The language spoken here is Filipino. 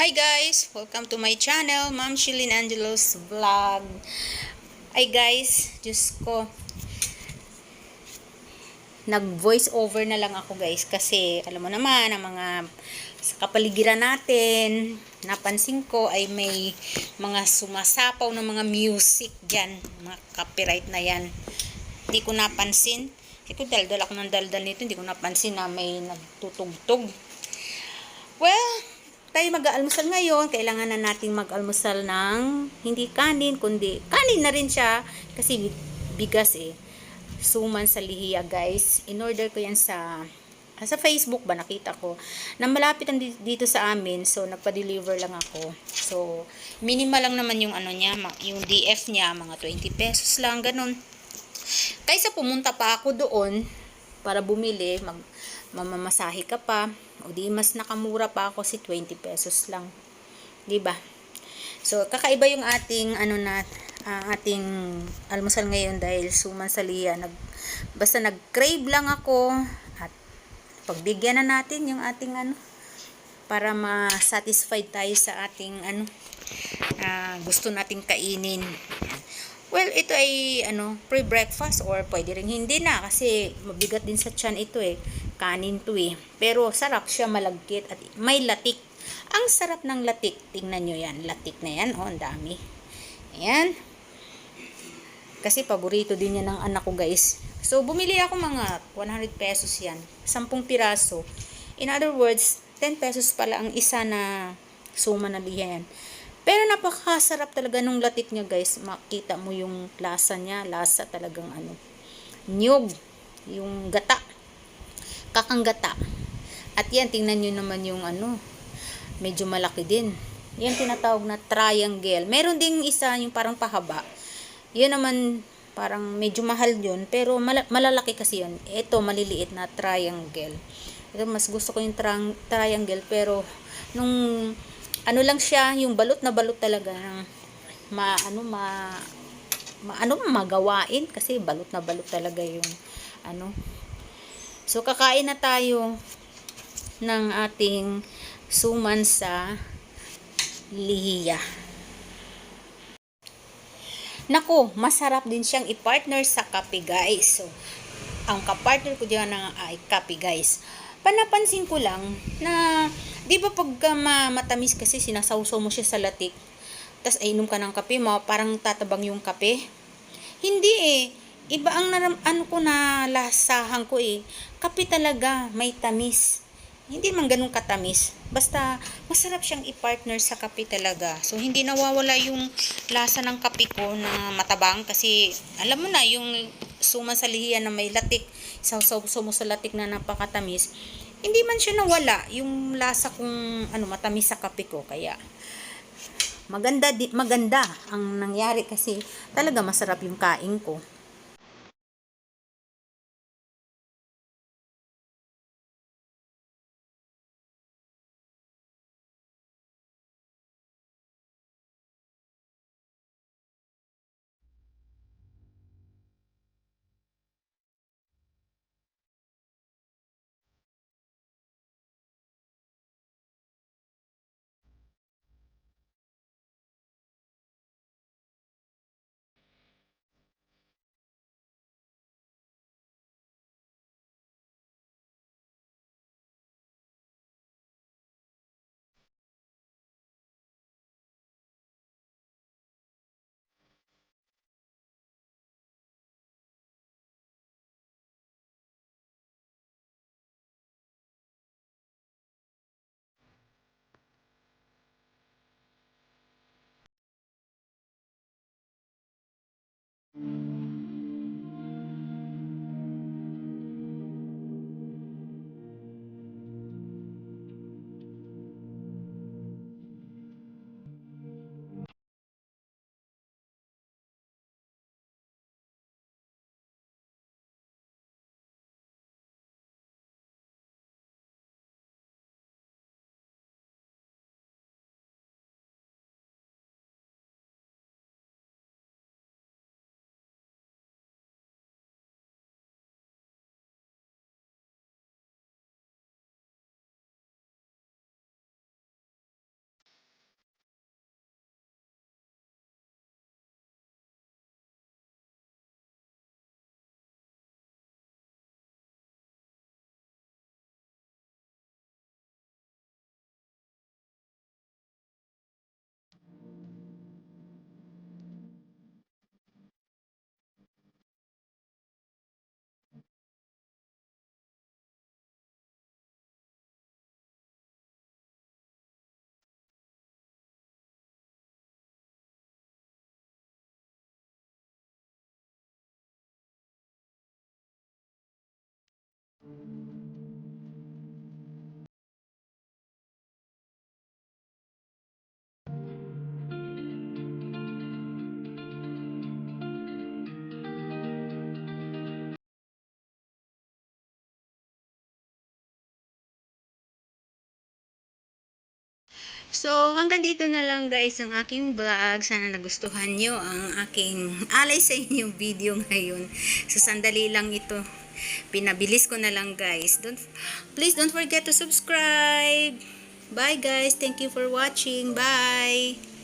Hi guys! Welcome to my channel, Ma'am Shilin Angelo's Vlog. Ay guys, Diyos ko, nag-voice over na lang ako guys kasi alam mo naman, ang mga sa kapaligiran natin, napansin ko ay may mga sumasapaw ng mga music dyan, mga copyright na yan. Hindi ko napansin. Ito daldal ako ng daldal nito, hindi ko napansin na may nagtutugtog. Well, tayo mag-aalmusal ngayon. Kailangan na nating mag-almusal ng hindi kanin, kundi kanin na rin siya. Kasi bigas eh. Suman sa lihiya guys. In-order ko yan sa Facebook ba, nakita ko. Na malapit ang dito sa amin. So, nagpa-deliver lang ako. So, minimal lang naman yung ano niya, yung DF niya, mga 20 pesos lang, ganun. Kaysa pumunta pa ako doon para bumili, mamamasahe ka pa, o di mas nakamura pa ako si 20 pesos lang, di ba? So kakaiba yung ating ating almusal ngayon dahil suman sa liya. Basta nag-crave lang ako at pagbigyan na natin yung ating para ma-satisfied tayo sa ating gusto nating kainin. Well, ito ay pre-breakfast or pwede rin hindi na kasi mabigat din sa tiyan ito eh. Kanin to eh. Pero sarap siya, malagkit at may latik. Ang sarap ng latik. Tingnan nyo yan. Latik na yan. Oh, ang dami. Ayan. Kasi paborito din yan ng anak ko guys. So, bumili ako mga 100 pesos yan. 10 piraso. In other words, 10 pesos pala ang isa na suma na liha yan. Pero napakasarap talaga nung latik niya guys. Makita mo yung lasa niya. Lasa talagang niyog. Yung gata. Kakanggata. At yan, tingnan nyo naman yung medyo malaki din. Yan tinatawag na triangle. Meron ding isa yung parang pahaba. Yan naman parang medyo mahal yun. Pero malalaki kasi yun. Ito maliliit na triangle. Ito mas gusto ko yung triangle. Pero nung lang siya, yung balot na balot talaga ng magawain kasi balot na balot talaga yung So kakain na tayo ng ating suman sa lihiya. Naku, masarap din siyang i-partner sa kape guys. So ang kapartner ko diyan ay kape guys. Panapansin ko lang na di ba pagka matamis kasi sinasawsaw mo siya sa latik, tas ay inom ka ng kape mo, parang tatabang yung kape. Hindi eh. Iba ang ko na lasahan ko eh. Kape talaga, may tamis. Hindi man ganun katamis. Basta masarap siyang i-partner sa kape talaga. So hindi nawawala yung lasa ng kape ko na matabang kasi alam mo na yung suman sa lihiyan na may latik, sawsaw mo sa latik na napakatamis. Hindi man siya nawala yung lasa kung matamis sa kape ko. Kaya maganda ang nangyari kasi talaga masarap yung kain ko. So, hanggang dito na lang guys ang aking vlog. Sana nagustuhan nyo ang aking alay sa inyong video ngayon. So, sandali lang ito. Pinabilis ko na lang guys. Please don't forget to subscribe. Bye guys. Thank you for watching. Bye.